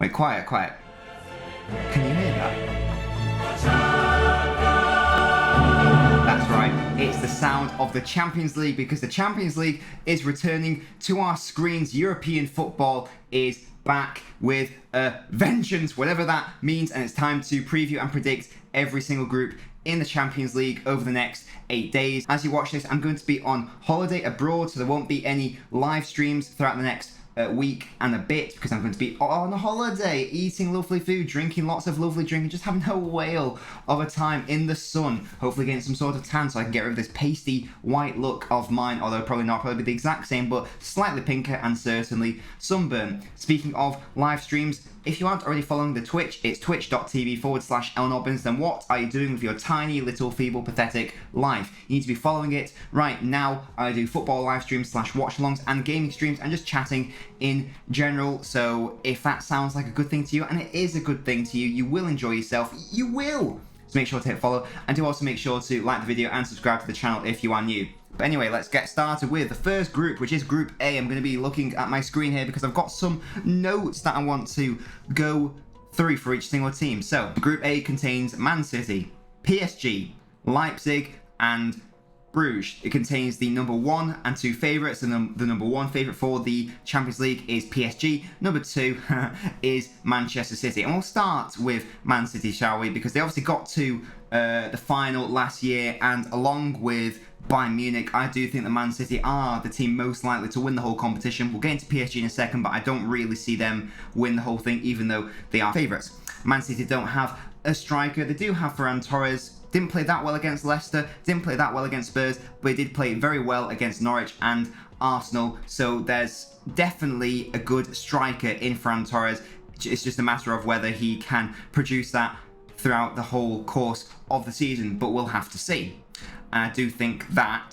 Wait, quiet, quiet. Can you hear that? That's right, it's the sound of the Champions League, because the Champions League is returning to our screens. European football is back with a vengeance, whatever that means, and it's time to preview and predict every single group in the Champions League over the next 8 days. As you watch this, I'm going to be on holiday abroad, so there won't be any live streams throughout the next week and a bit, because I'm going to be on holiday, eating lovely food, drinking lots of lovely drink, and just having a whale of a time in the sun, hopefully getting some sort of tan so I can get rid of this pasty white look of mine, although probably not, probably be the exact same, but slightly pinker and certainly sunburn. Speaking of live streams, if you aren't already following the Twitch, it's twitch.tv/LNobbins, then what are you doing with your tiny, little, feeble, pathetic life? You need to be following it right now. I do football live streams / watch-alongs and gaming streams and just chatting in general. So if that sounds like a good thing to you, and it is a good thing to you, you will enjoy yourself. You will! So make sure to hit follow, and do also make sure to like the video and subscribe to the channel if you are new. But anyway, let's get started with the first group, which is Group A. I'm going to be looking at my screen here because I've got some notes that I want to go through for each single team. So, Group A contains Man City, PSG, Leipzig, and Brugge. It contains the number 1 and 2 favourites, and the number 1 favourite for the Champions League is PSG. Number 2 is Manchester City. And we'll start with Man City, shall we? Because they obviously got to the final last year, and along with Bayern Munich, I do think that Man City are the team most likely to win the whole competition. We'll get into PSG in a second, but I don't really see them win the whole thing, even though they are favourites. Man City don't have a striker. They do have Ferran Torres. Didn't play that well against Leicester, didn't play that well against Spurs, but he did play very well against Norwich and Arsenal. So there's definitely a good striker in Ferran Torres. It's just a matter of whether he can produce that throughout the whole course of the season, but we'll have to see. And I do think that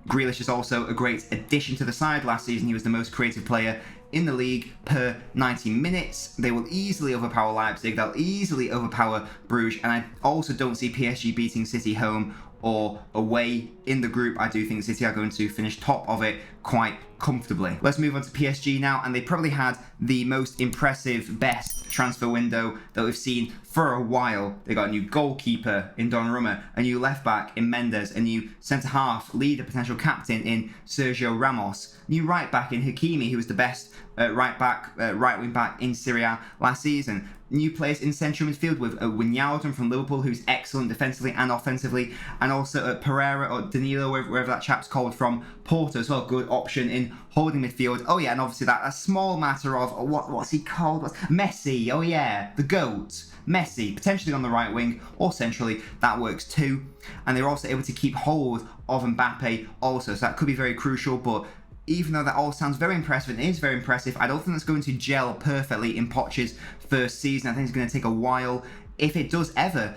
Grealish is also a great addition to the side. Last season, he was the most creative player in the league per 90 minutes. They will easily overpower Leipzig. They'll easily overpower Brugge. And I also don't see PSG beating City home or away in the group. I do think City are going to finish top of it quite comfortably. Let's move on to PSG now, and they probably had the most impressive, best transfer window that we've seen for a while. They got a new goalkeeper in Donnarumma, a new left back in Mendes, a new centre half leader, potential captain in Sergio Ramos, new right back in Hakimi, who was the best right wing back in Serie A last season. New players in central midfield with Wijnaldum from Liverpool, who's excellent defensively and offensively, and also Pereira or Danilo, wherever that chap's called, from Porto as well. Good option in holding midfield. Oh yeah, and obviously that a small matter of what's he called? Messi. Oh yeah, the GOAT. Messi, potentially on the right wing or centrally, that works too. And they're also able to keep hold of Mbappe also, so that could be very crucial. But even though that all sounds very impressive and is very impressive, I don't think that's going to gel perfectly in Poch's first season. I think it's going to take a while, if it does ever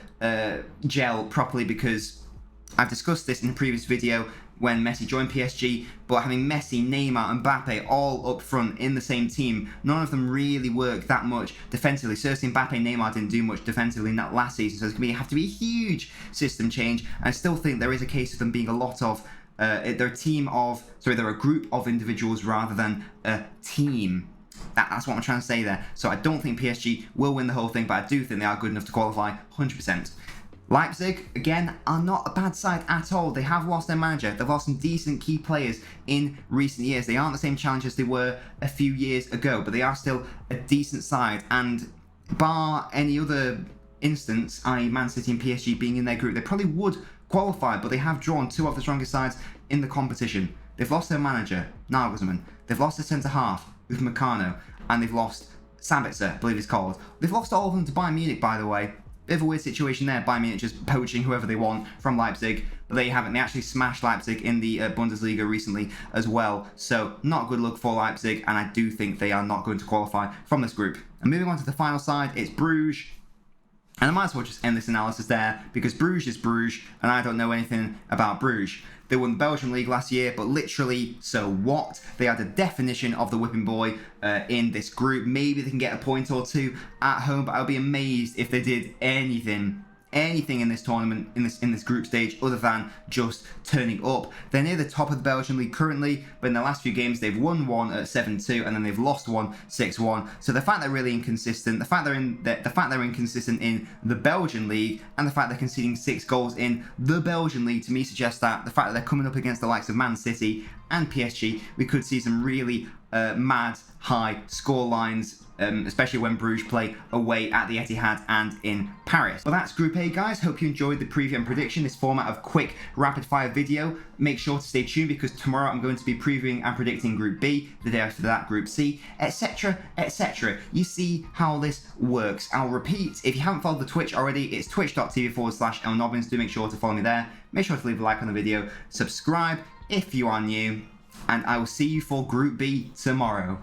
gel properly, because I've discussed this in a previous video when Messi joined PSG, but having Messi, Neymar and Mbappe all up front in the same team, none of them really work that much defensively. Certainly Mbappe and Neymar didn't do much defensively in that last season, so it's going to have to be a huge system change. And I still think there is a case of them being a lot of they're a group of individuals rather than a team. That's what I'm trying to say there. So I don't think PSG will win the whole thing, but I do think they are good enough to qualify 100%. Leipzig, again, are not a bad side at all. They have lost their manager. They've lost some decent key players in recent years. They aren't the same challengers they were a few years ago, but they are still a decent side. And bar any other instance, i.e. Man City and PSG being in their group, they probably would qualify, but they have drawn two of the strongest sides in the competition. They've lost their manager, Nagelsmann. They've lost their centre-half with Meccano, and they've lost Sabitzer, I believe he's called. They've lost all of them to Bayern Munich, by the way. Bit of a weird situation there, Bayern Munich just poaching whoever they want from Leipzig, but there you have it. They actually smashed Leipzig in the Bundesliga recently as well, so not a good look for Leipzig, and I do think they are not going to qualify from this group. And moving on to the final side, it's Brugge. And I might as well just end this analysis there, because Brugge is Brugge, and I don't know anything about Brugge. They won the Belgian League last year, but literally, so what? They are the definition of the whipping boy in this group. Maybe they can get a point or two at home, but I'll be amazed if they did anything anything in this tournament, in this group stage, other than just turning up. They're near the top of the Belgian league currently, but in the last few games they've won one at 7-2 and then they've lost one 6-1. So the fact they're really inconsistent, the fact they're inconsistent in the Belgian league, and the fact they're conceding 6 goals in the Belgian league, to me suggests that the fact that they're coming up against the likes of Man City and PSG, we could see some really mad high score lines, especially when Brugge play away at the Etihad and in Paris. Well, that's Group A, guys. Hope you enjoyed the preview and prediction, this format of quick rapid fire video. Make sure to stay tuned because tomorrow I'm going to be previewing and predicting Group B, the day after that Group C, etc, etc. You see how this works. I'll repeat, if you haven't followed the Twitch already, it's twitch.tv/LNobbins. Do make sure to follow me there. Make sure to leave a like on the video, subscribe if you are new, and I will see you for Group B tomorrow.